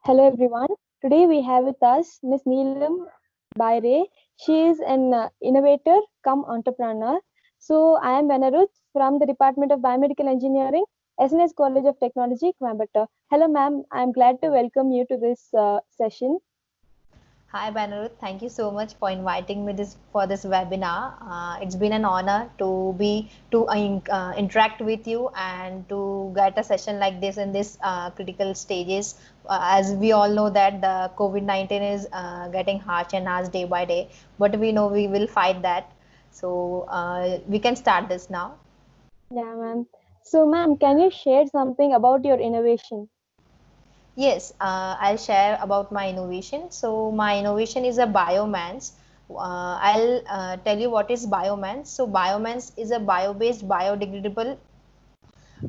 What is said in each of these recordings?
Hello everyone. Today we have with us Miss Neelam Baire. She is an innovator come entrepreneur. So I am Benaruth from the Department of Biomedical Engineering, SNS College of Technology, Coimbatore. Hello ma'am, I am glad to welcome you to this session. Hi Banarut, thank you so much for inviting me this webinar. It's been an honor to interact with you and to get a session like this in this critical stages. As we all know that the COVID-19 is getting harsh and harsh day by day, but we know we will fight that. So we can start this now. Yeah ma'am. So ma'am, can you share something about your innovation? Yes, I'll share about my innovation. So my innovation is a biomance. I'll tell you what is biomance. So biomance is a bio-based biodegradable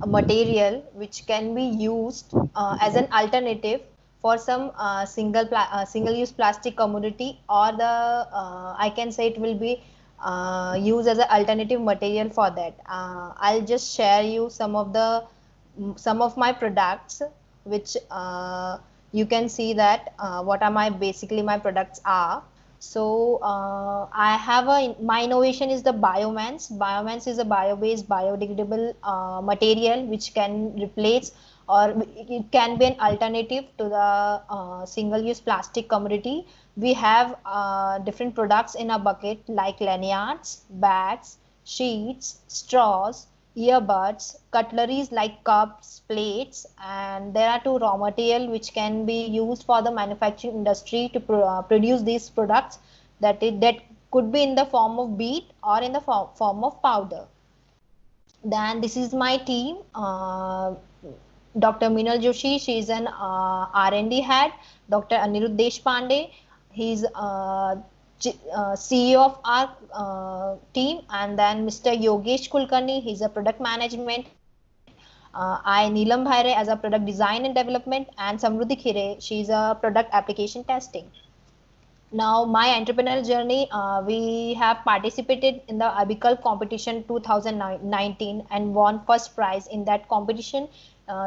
material which can be used as an alternative for some single use plastic commodity, or the I can say it will be used as an alternative material for that. I'll just share you some of my products which you can see that what are my products are. So I have my innovation is the biomance. Biomance is a bio-based biodegradable material which can replace, or it can be an alternative to the single-use plastic commodity. We have different products in a bucket like lanyards, bags, sheets, straws, earbuds, cutleries like cups, plates, and there are two raw material which can be used for the manufacturing industry to produce these products, that could be in the form of bead or in the form of powder. Then this is my team. Dr. Minal Joshi, she is an R&D head. Dr. Anirudh Deshpande, he's CEO of our team, and then Mr. Yogesh Kulkarni, he's a product management. I Neelam Bhaire as a product design and development, and Samruddhi Khire, she's a product application testing. Now, my entrepreneurial journey, we have participated in the Abical competition 2019 and won first prize in that competition.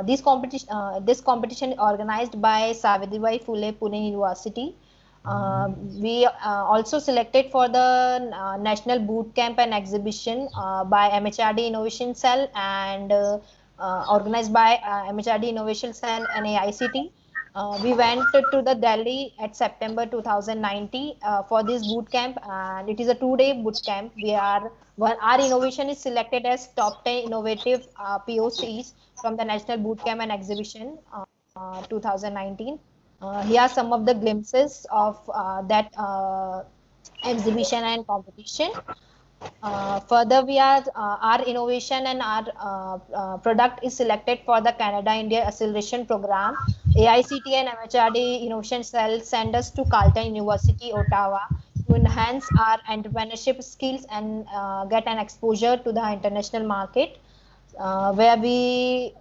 This competition organized by Savitribai Phule Pune University. We also selected for the National Boot Camp and Exhibition by MHRD Innovation Cell, and organized by MHRD Innovation Cell and AICT. We went to the Delhi at September 2019 for this boot camp, and it is a 2 day boot camp. Our innovation is selected as top 10 innovative POCs from the National Boot Camp and Exhibition 2019. Here are some of the glimpses of that exhibition and competition. Further, our innovation and our product is selected for the Canada India Acceleration Program. AICT and MHRD Innovation Cell send us to Carleton University, Ottawa, to enhance our entrepreneurship skills and get an exposure to the international market, where we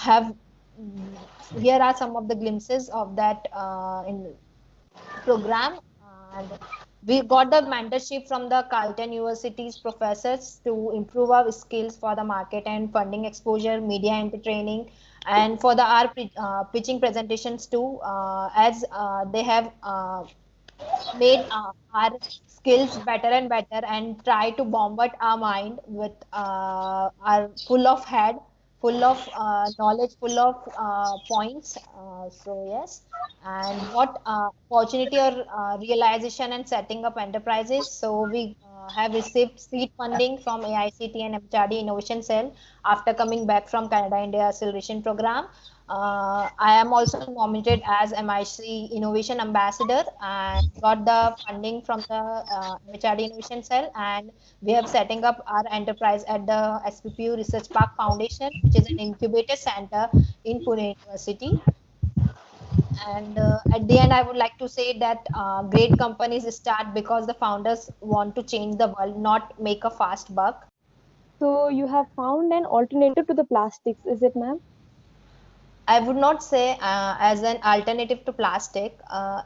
have. Here are some of the glimpses of that in program, and we got the mentorship from the Carleton University's professors to improve our skills for the market and funding exposure, media and training, and for the our pitching presentations too, as they have made our skills better and better, and try to bombard our mind with our full of head, full of knowledge, full of points. So yes, and what opportunity or realization and setting up enterprises. So we have received seed funding from AICT and MHRD Innovation Cell after coming back from Canada India Acceleration Program. I am also nominated as MIC Innovation Ambassador and got the funding from the MHRD Innovation Cell, and we have setting up our enterprise at the SPPU Research Park Foundation, which is an incubator center in Pune University. And at the end, I would like to say that great companies start because the founders want to change the world, not make a fast buck. So you have found an alternative to the plastics, is it ma'am? I would not say as an alternative to plastic.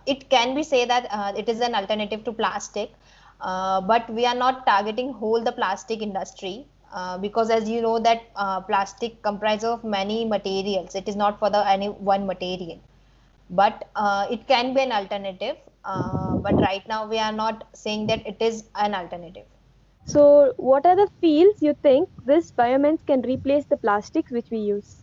It can be say that it is an alternative to plastic, but we are not targeting whole the plastic industry, because as you know that plastic comprises of many materials. It is not for the any one material. but it can be an alternative. But right now we are not saying that it is an alternative. So, what are the fields you think this biomass can replace the plastics which we use?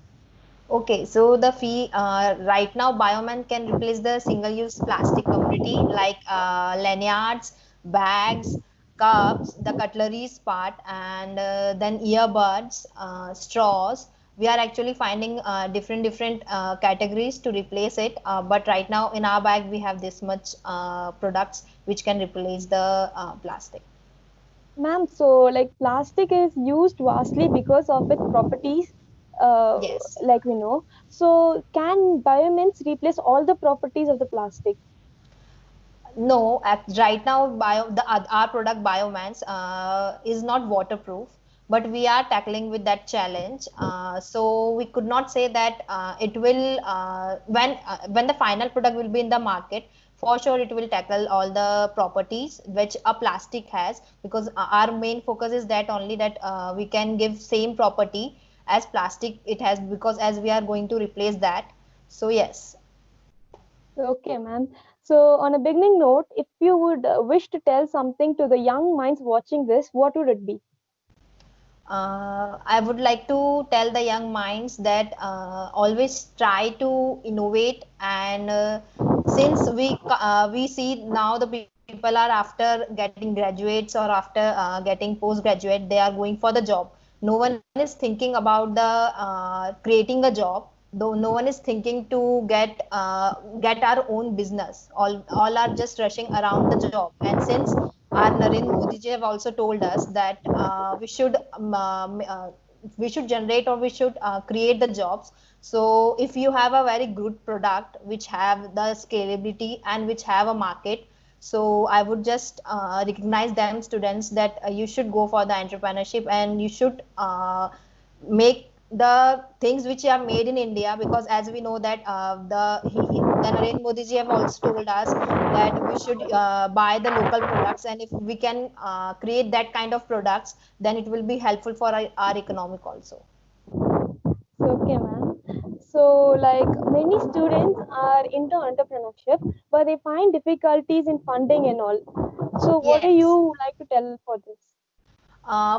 Okay, so the fee right now bioman can replace the single-use plastic completely, like lanyards, bags, cups, the cutleries part, and then earbuds, straws. We are actually finding different categories to replace it. But right now in our bag we have this much products which can replace the plastic. Ma'am, so like plastic is used vastly because of its properties, Yes. like we know. So, can biomass replace all the properties of the plastic? No, right now our product Biomans is not waterproof, but we are tackling with that challenge. So we could not say that it will when the final product will be in the market. For sure, it will tackle all the properties which a plastic has, because our main focus is that only that we can give same property as plastic it has, because as we are going to replace that. So yes. Okay, ma'am. So, on a beginning note, if you would wish to tell something to the young minds watching this, what would it be? I would like to tell the young minds that always try to innovate, and since we see now the people are after getting graduates or after getting postgraduate, they are going for the job. No one is thinking about the creating a job. Though no one is thinking to get our own business. All are just rushing around the job. And since our Narendra Modi ji have also told us that we should generate, or we should create the jobs. So if you have a very good product which have the scalability and which have a market, so I would just recognize them students that you should go for the entrepreneurship, and you should make the things which are made in India, because as we know that the Narendra Modi ji have also told us that we should buy the local products, and if we can create that kind of products, then it will be helpful for our economic also. Okay, ma'am. So, like many students are into entrepreneurship, but they find difficulties in funding and all. So, what do Yes. you like to tell for this?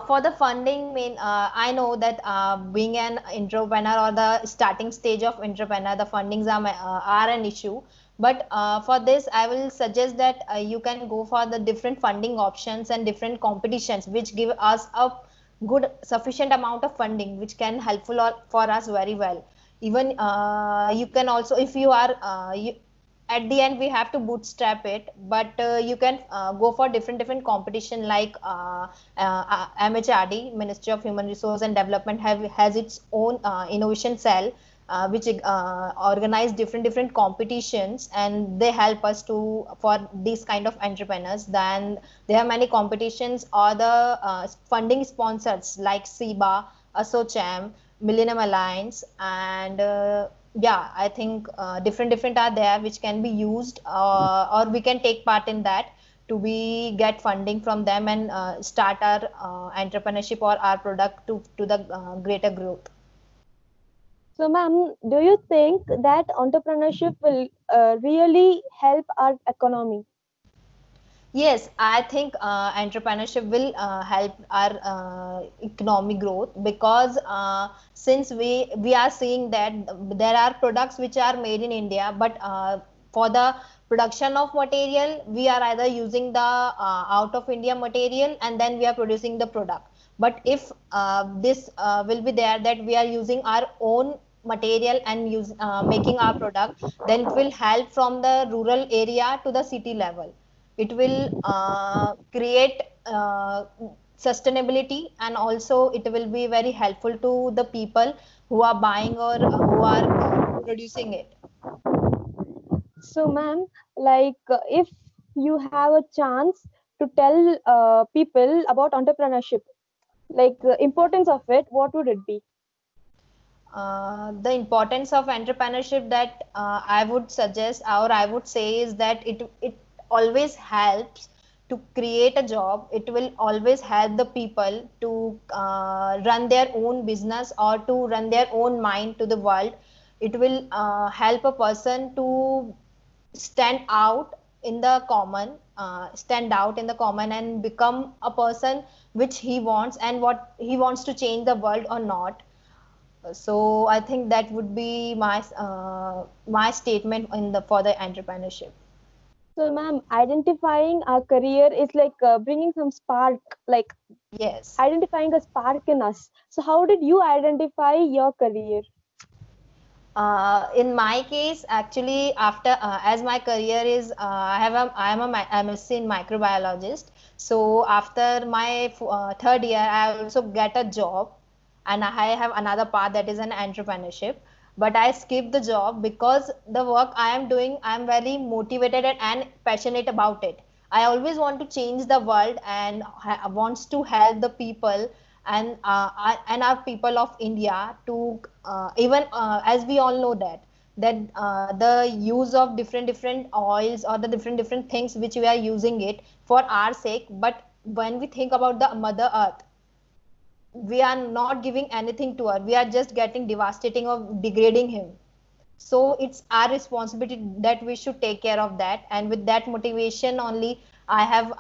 For the funding, I know that being an entrepreneur or the starting stage of entrepreneur, the fundings are an issue. But for this, I will suggest that you can go for the different funding options and different competitions, which give us a good sufficient amount of funding, which can helpful for us very well. Even you can also, if you are at the end we have to bootstrap it, but you can go for different competition, like MHRD, Ministry of Human Resource and Development, has its own innovation cell, which organize different competitions, and they help us to for these kind of entrepreneurs. Then there are many competitions or the funding sponsors like SIBA, ASSOCHAM, Millennium Alliance, and yeah, I think different are there which can be used, or we can take part in that to be get funding from them, and start our entrepreneurship or our product to the greater growth. So, ma'am, do you think that entrepreneurship will really help our economy? Yes, I think entrepreneurship will help our economic growth, because since we are seeing that there are products which are made in India, but for the production of material, we are either using the out of India material, and then we are producing the product. But if this will be there, that we are using our own material and making our product, then it will help from the rural area to the city level. It will create sustainability, and also it will be very helpful to the people who are buying, or who are producing it. So, ma'am, like if you have a chance to tell people about entrepreneurship, like the importance of it, what would it be? The importance of entrepreneurship that I would suggest, or I would say, is that it always helps to create a job. It will always help the people to run their own business, or to run their own mind to the world. It will help a person to stand out in the common, and become a person which he wants and what he wants to change the world or not. So I think that would be my statement in the for the entrepreneurship. So, ma'am, identifying our career is like bringing some spark, like Yes. identifying a spark in us. So, how did you identify your career? In my case, actually, after as my career is, I am a MSc in microbiologist. So after my third year, I also get a job, and I have another path that is an entrepreneurship. But I skipped the job because the work I am doing, I am very motivated and passionate about it. I always want to change the world and wants to help the people and our people of India to even as we all know that the use of different oils or the different things which we are using it for our sake, but when we think about the Mother Earth, we are not giving anything to her. We are just getting devastating or degrading him. So it's our responsibility that we should take care of that, and with that motivation only I have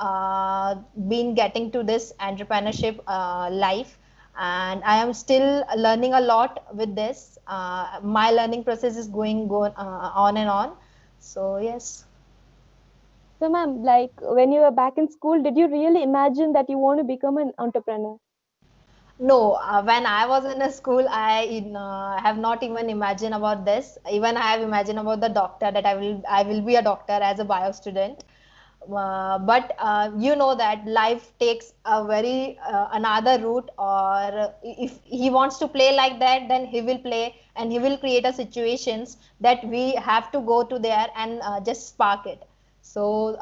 been getting to this entrepreneurship life, and I am still learning a lot with this. My learning process is on and on. So yes. So, ma'am, like when you were back in school, did you really imagine that you want to become an entrepreneur? No, when I was in a school, have not even imagined about this. Even I have imagined about the doctor, that I will be a doctor as a bio student. But you know that life takes a very another route, or if he wants to play like that, then he will play and he will create a situations that we have to go to there and just spark it. So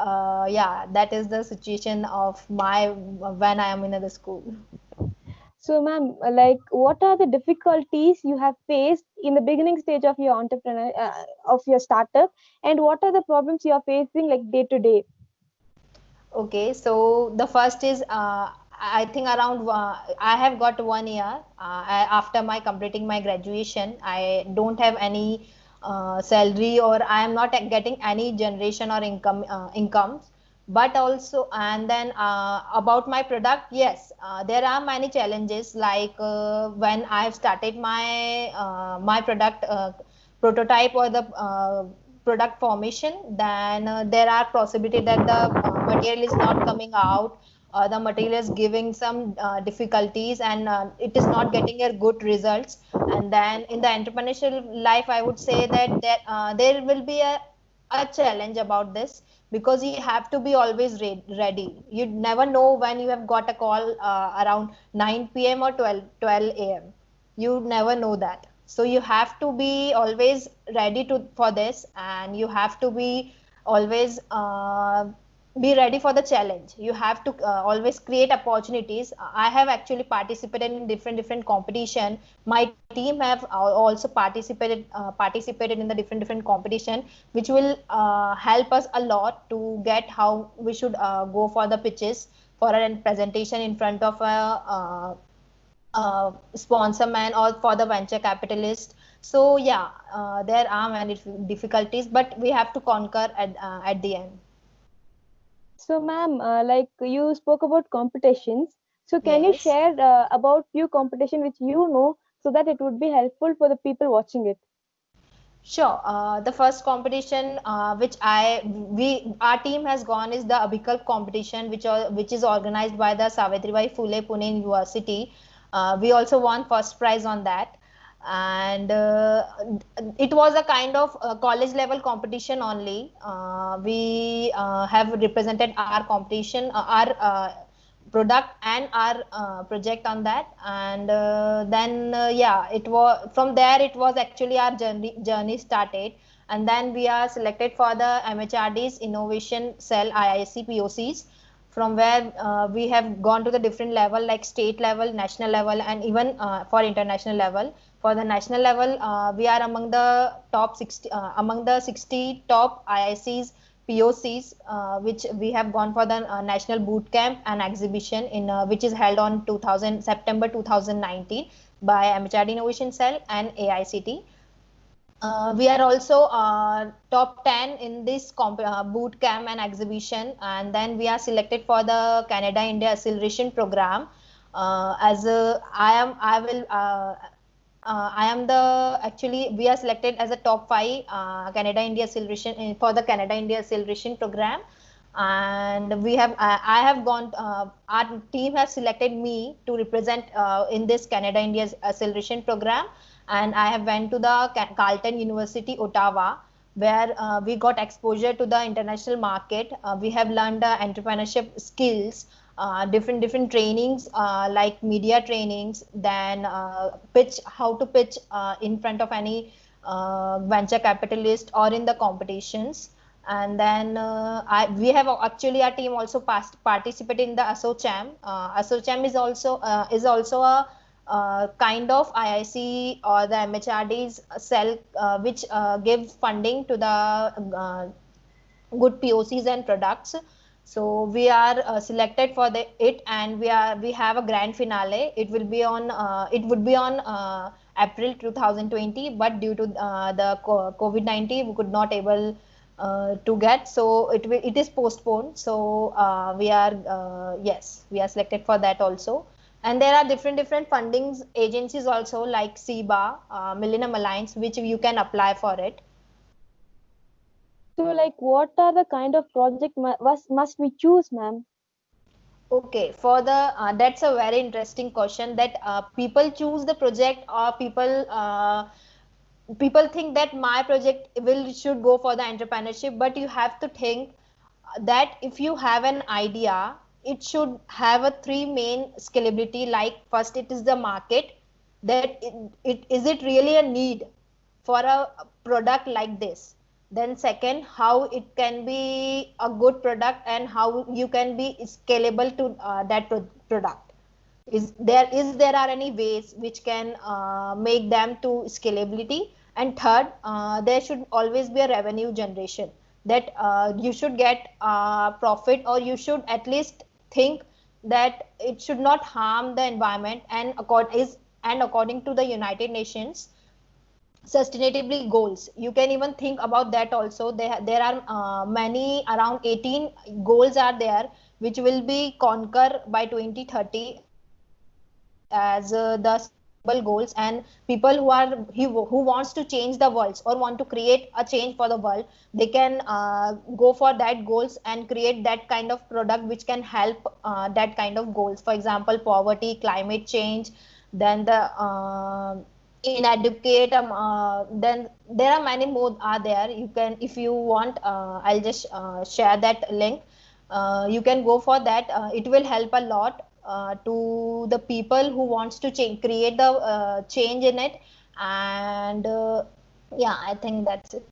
yeah, that is the situation of my when I am in the school. So, ma'am, like what are the difficulties you have faced in the beginning stage of your entrepreneur of your startup, and what are the problems you are facing like day to day? Okay, so the first is I think around I have got 1 year after my completing my graduation. I don't have any salary, or I am not getting any generation or incomes. But also, and then about my product, yes, there are many challenges, like when I have started my product prototype or the product formation, then there are possibility that the material is not coming out, the material is giving some difficulties, and it is not getting a good results. And then in the entrepreneurial life, I would say that there will be a challenge about this, because you have to be always ready. You never know when you have got a call around 9 p.m. or 12 a.m. You never know that. So you have to be always ready to for this, and you have to be ready for the challenge. You have to always create opportunities. I have actually participated in different competition. My team have also participated in the different competition, which will help us a lot to get how we should go for the pitches for a presentation in front of a sponsor man or for the venture capitalist. So yeah, there are many difficulties, but we have to conquer at the end. So, ma'am, like you spoke about competitions. So, can you Yes. share about few competition which you know so that it would be helpful for the people watching it? Sure. The first competition which we our team has gone is the Abhikalp competition, which is organized by the Savitribai Phule Pune University. We also won first prize on that, and it was a kind of college level competition only. We have represented our competition, our product and our project on that, and then yeah, it was from there it was actually our journey started. And then we are selected for the MHRD's innovation cell IIC POCs, from where we have gone to the different level, like state level, national level, and even for international level. For the national level, we are among the top 60, among the 60 top IICs POCs, which we have gone for the national boot camp and exhibition in which is held on 2000 September 2019 by MHRD Innovation Cell and AICT. We are also top 10 in this boot camp and exhibition, and then we are selected for the Canada India Acceleration Program. I am the actually we are selected as a top 5 Canada India Acceleration for the Canada India Acceleration Program, and I have gone. Our team has selected me to represent in this Canada India Acceleration Program, and I have went to the Carleton University, Ottawa, where we got exposure to the international market. We have learned entrepreneurship skills, different trainings like media trainings, then how to pitch in front of any venture capitalist or in the competitions. And then we have actually our team also participated in the ASSOCHAM. ASSOCHAM is also a kind of IIC or the MHRD's cell which give funding to the good POCs and products. So we are selected for it, and we have a grand finale. It would be on April 2020, but due to the COVID-19, we could not able to get. So it is postponed. So we are selected for that also. And there are different funding agencies also like SEBA, Millennium Alliance, which you can apply for it. So, like, what are the kind of project must we choose, ma'am? Okay, for the that's a very interesting question that people choose the project, or people think that my project will should go for the entrepreneurship, but you have to think that if you have an idea, it should have a three main scalability. Like first, it is the market, that is it really a need for a product like this. Then second, how it can be a good product and how you can be scalable to that product. Is there are any ways which can make them to scalability. And third, there should always be a revenue generation, that you should get profit, or you should at least think that it should not harm the environment. And according to the United Nations sustainability goals, you can even think about that also. There are many, around 18 goals are there, which will be conquer by 2030 as the sustainable goals. And people who wants to change the world or want to create a change for the world, they can go for that goals and create that kind of product which can help that kind of goals. For example, poverty, climate change, then the inadequate then there are many more are there. You can, if you want, I'll just share that link. You can go for that. It will help a lot to the people who wants to change, create the change in it. And yeah, I think that's it.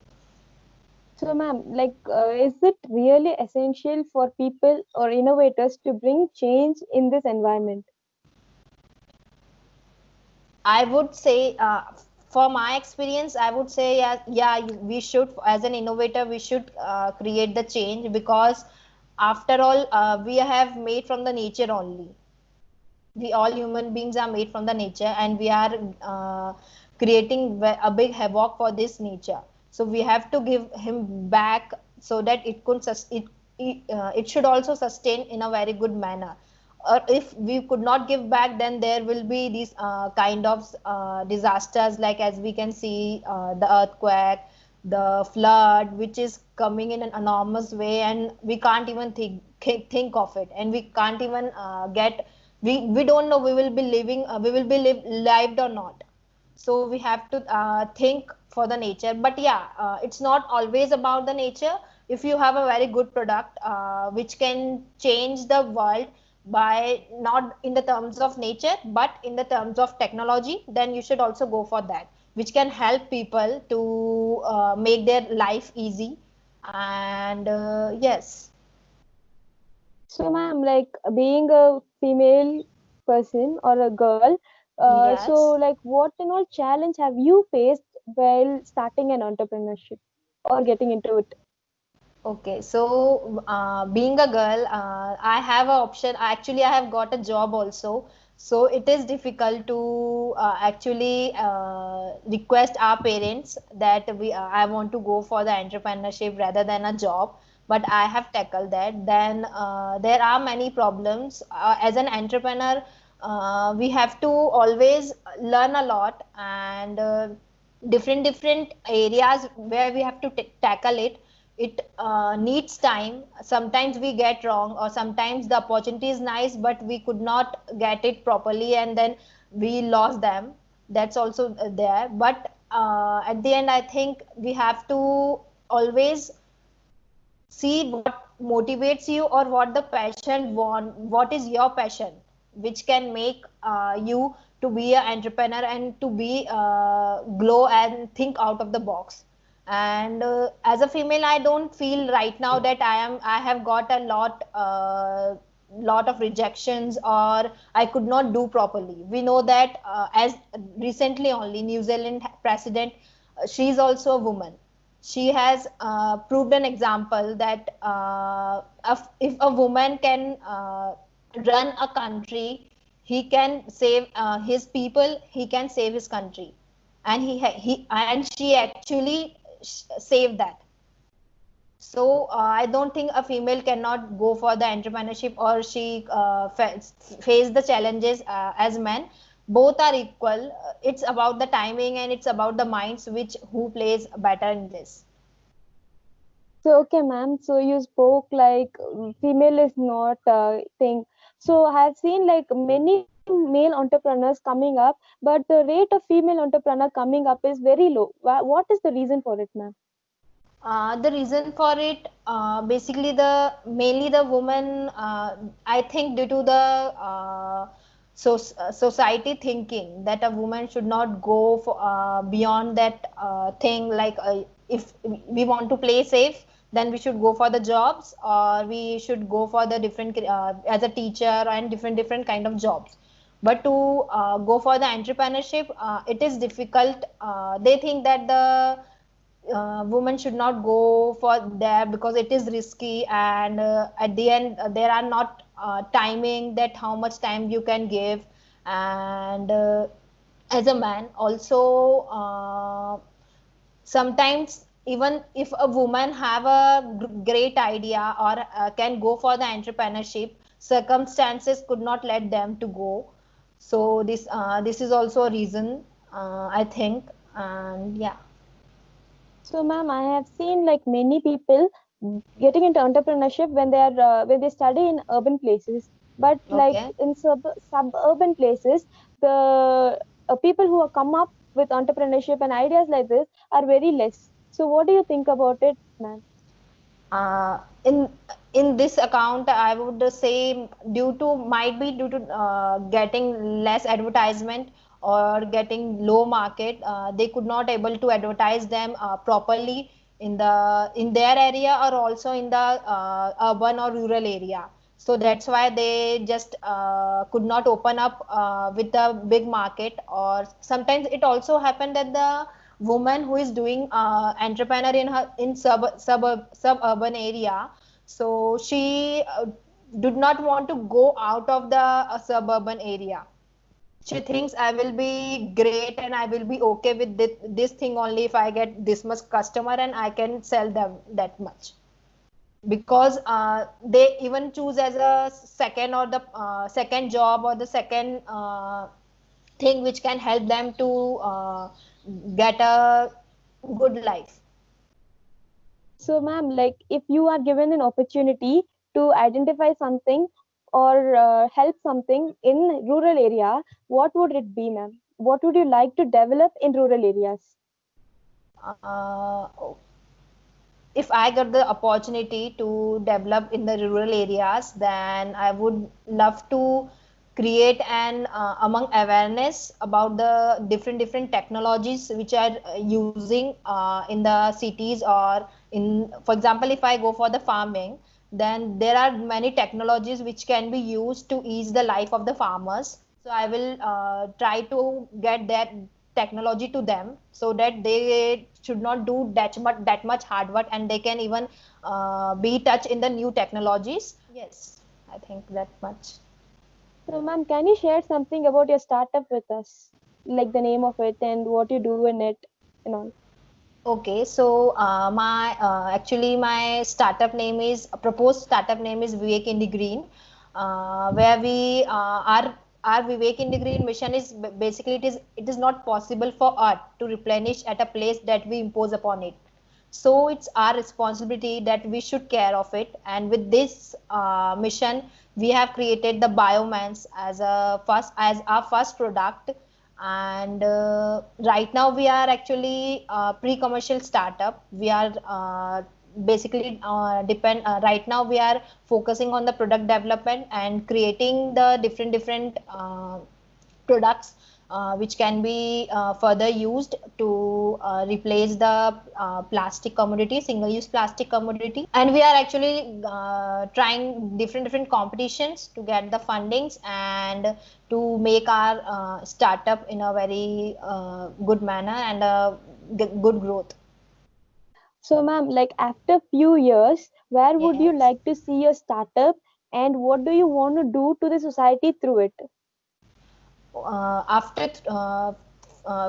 So, ma'am, like, is it really essential for people or innovators to bring change in this environment? I would say, for my experience, I would say, we should, as an innovator, we should create the change, because after all, we have made from the nature only. We all human beings are made from the nature, and we are creating a big havoc for this nature. So we have to give him back, so that it should also sustain in a very good manner. Or if we could not give back, then there will be these kind of disasters, like as we can see, the earthquake, the flood, which is coming in an enormous way, and we can't even think of it, and we can't even get, we don't know we will be living, we will be lived or not. So we have to think for the nature. But yeah, it's not always about the nature. If you have a very good product which can change the world, by not in the terms of nature but in the terms of technology, then you should also go for that, which can help people to make their life easy. And yes. So, ma'am, like, being a female person or a girl, so, Yes. like, what and all challenge have you faced while starting an entrepreneurship or getting into it? Okay, so being a girl, I have an option. Actually, I have got a job also. So it is difficult to actually request our parents that I want to go for the entrepreneurship rather than a job. But I have tackled that. Then there are many problems as an entrepreneur. We have to always learn a lot, and different areas where we have to tackle it. It needs time. Sometimes we get wrong, or sometimes the opportunity is nice but we could not get it properly, and then we lost them. That's also there. But at the end, I think we have to always see what motivates you, or what the passion want, what is your passion, which can make you to be an entrepreneur and to be glow and think out of the box. And as a female, I don't feel right now that I have got a lot of rejections, or I could not do properly. We know that as recently only New Zealand president, she is also a woman. She has proved an example that if a woman can run a country, he can save his people, he can save his country. And and she actually saved that. So I don't think a female cannot go for the entrepreneurship, or she face the challenges as men. Both are equal. It's about the timing, and it's about the minds which who plays better in this. So, okay, ma'am. So you spoke like female is not thing. So I have seen like many male entrepreneurs coming up, but the rate of female entrepreneur coming up is very low. What is the reason for it, ma'am? The reason for it, basically the mainly the woman. I think due to the society thinking that a woman should not go for beyond that thing. Like if we want to play safe, then we should go for the jobs, or we should go for the different as a teacher and different kind of jobs. But to go for the entrepreneurship, it is difficult. They think that the women should not go for there because it is risky, and at the end there are not timing that how much time you can give. And as a man also, sometimes even if a woman have a great idea, or can go for the entrepreneurship, circumstances could not let them to go. So this is also a reason, I think. And yeah. So, ma'am, I have seen like many people getting into entrepreneurship when they are when they study in urban places, but like Okay. in suburban places, the people who have come up with entrepreneurship and ideas like this are very less. So, what do you think about it, ma'am? uh, in in this account, I would say due to might be due to getting less advertisement, or getting low market, they could not able to advertise them properly in their area, or also in the urban or rural area. So that's why they just could not open up with the big market. Or sometimes it also happened that the woman who is doing entrepreneur in her in suburban area, so she did not want to go out of the suburban area. She thinks I will be great and I will be okay with this thing only if I get this much customer and I can sell them that much. Because they even choose as a second, or the second job, or the second thing which can help them to get a good life. So, ma'am, like if you are given an opportunity to identify something or help something in rural area, what would it be, ma'am? What would you like to develop in rural areas? uh, if I got the opportunity to develop in the rural areas, then I would love to create an among awareness about the different technologies which are using in the cities, or in, for example, if I go for the farming, then there are many technologies which can be used to ease the life of the farmers. So I will try to get that technology to them, so that they should not do that much hard work, and they can even be touch in the new technologies. Yes, I think that much. So, ma'am, can you share something about your startup with us, like the name of it and what you do in it and all? Okay, so my actually my startup name is proposed startup name is Vivek in the Green, where we our Vivek in the Green mission is basically it is not possible for Earth to replenish at a place that we impose upon it. So it's our responsibility that we should care of it. And with this mission, we have created the Biomans as our first product. And right now we are actually pre-commercial startup. We are basically depend right now we are focusing on the product development and creating the different products which can be further used to replace the plastic commodity, single use plastic commodity. And we are actually trying different competitions to get the fundings and to make our startup in a very good manner and good growth. So, ma'am, like after few years, where would you Yes. like to see your startup and what do you want to do to the society through it? After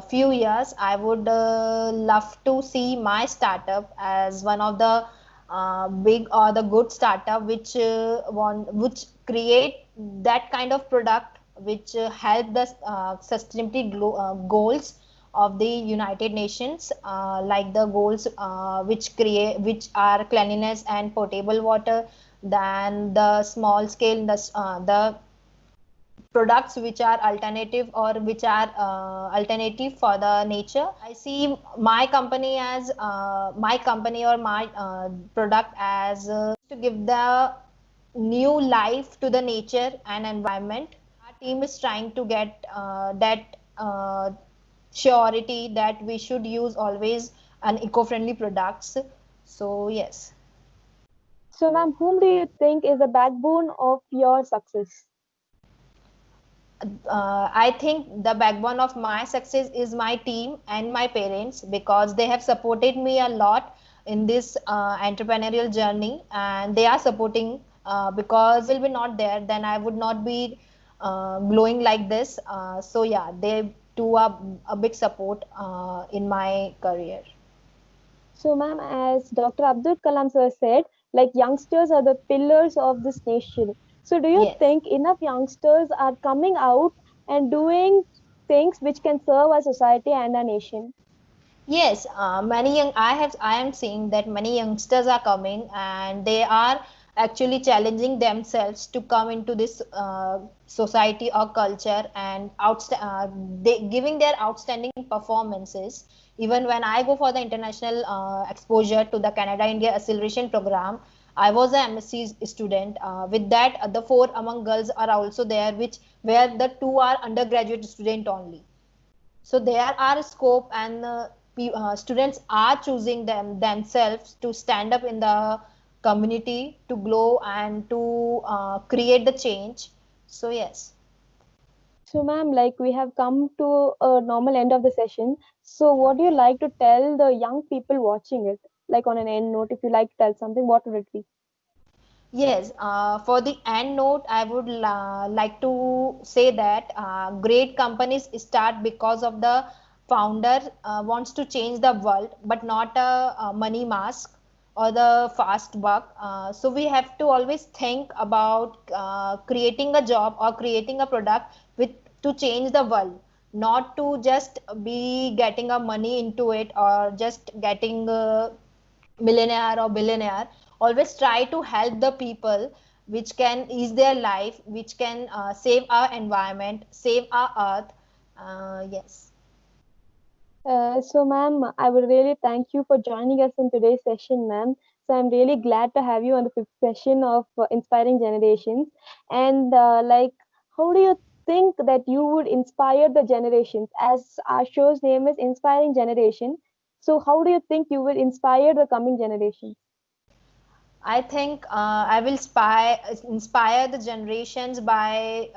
few years, I would love to see my startup as one of the big or the good startup which create that kind of product which help the sustainability goals of the United Nations, like the goals which are cleanliness and potable water, then the small scale the products which are alternative or which are alternative for the nature. I see my company or my product as to give the new life to the nature and environment. Our team is trying to get that surety that we should use always an eco-friendly products. So yes. So, ma'am, whom do you think is the backbone of your success? I think the backbone of my success is my team and my parents because they have supported me a lot in this entrepreneurial journey, and they are supporting because will be not there, then I would not be glowing like this. So yeah, they too are a big support in my career. So, ma'am, as Dr. Abdul Kalam sir said, like youngsters are the pillars of this nation. So, do you Yes. think enough youngsters are coming out and doing things which can serve our society and our nation? Yes, many young. I am seeing that many youngsters are coming and they are actually challenging themselves to come into this society or culture and they giving their outstanding performances. Even when I go for the international exposure to the Canada India Acceleration Program, I was a MSc student. With that, the four among girls are also there, which where the two are undergraduate student only. So there are scope and students are choosing themselves to stand up in the community to grow and to create the change. So yes. So, ma'am, like we have come to a normal end of the session. So, what do you Okay. like to tell the young people watching it? Like on an end note, if you like to tell something, what would it be? Yes, for the end note, I would like to say that great companies start because of the founder wants to change the world, but not a money mask or the fast buck. So we have to always think about creating a job or creating a product with to change the world, not to just be getting a money into it or just getting millionaire or billionaire. Always try to help the people which can ease their life, which can save our environment, save our earth. Yes. So, ma'am, I would really thank you for joining us in today's session, ma'am. So, I'm really glad to have you on the fifth session of Inspiring Generations. And, how do you think that you would inspire the generations? As our show's name is Inspiring Generation. So, how do you think you will inspire the coming generations? I think I will inspire the generations by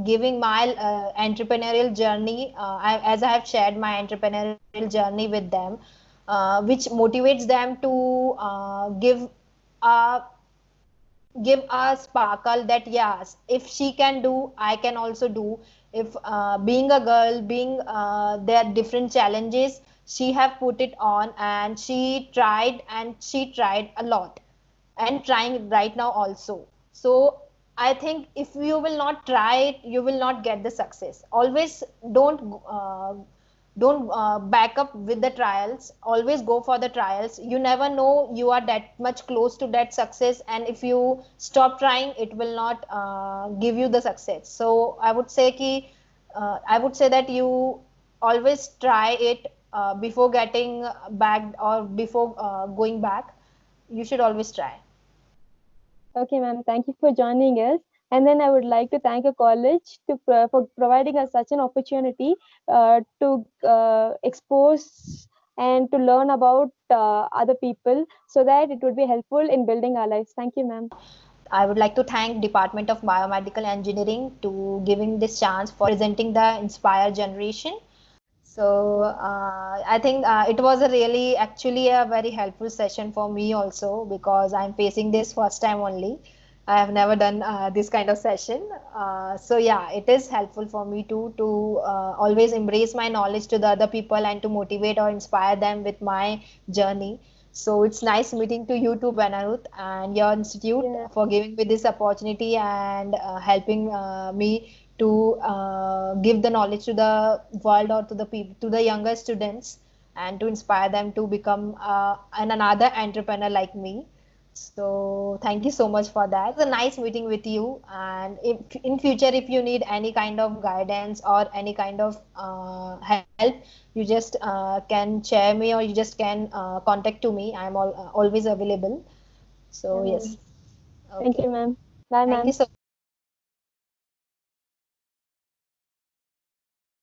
giving my entrepreneurial journey, as I have shared my entrepreneurial journey with them, which motivates them to give a give a sparkle that yes, if she can do, I can also do. If being a girl, being there are different challenges, she have put it on and she tried a lot and trying right now also. So I think if you will not try it, you will not get the success. Always don't back up with the trials. Always go for the trials. You never know, you are that much close to that success, and if you stop trying, it will not give you the success. So I would say that you always try it before getting back or before going back. You should always try. Okay, ma'am. Thank you for joining us. And then I would like to thank a college for providing us such an opportunity to expose and to learn about other people so that it would be helpful in building our lives. Thank you, ma'am. I would like to thank Department of Biomedical Engineering to giving this chance for presenting the Inspire generation. So I think it was a really actually a very helpful session for me also, because I'm facing this first time only. I have never done this kind of session. So yeah, it is helpful for me to always embrace my knowledge to the other people and to motivate or inspire them with my journey. So it's nice meeting to you too, Benaruth, and your institute Yeah. for giving me this opportunity and helping me to give the knowledge to the world or to the people, to the younger students, and to inspire them to become another entrepreneur like me. So thank you so much for that. It's a nice meeting with you. And if in future, if you need any kind of guidance or any kind of help, you just can share me, or you just can contact to me. I'm always available. So Yeah, yes, ma'am. Thank okay. you, ma'am. Bye, Thank you ma'am. so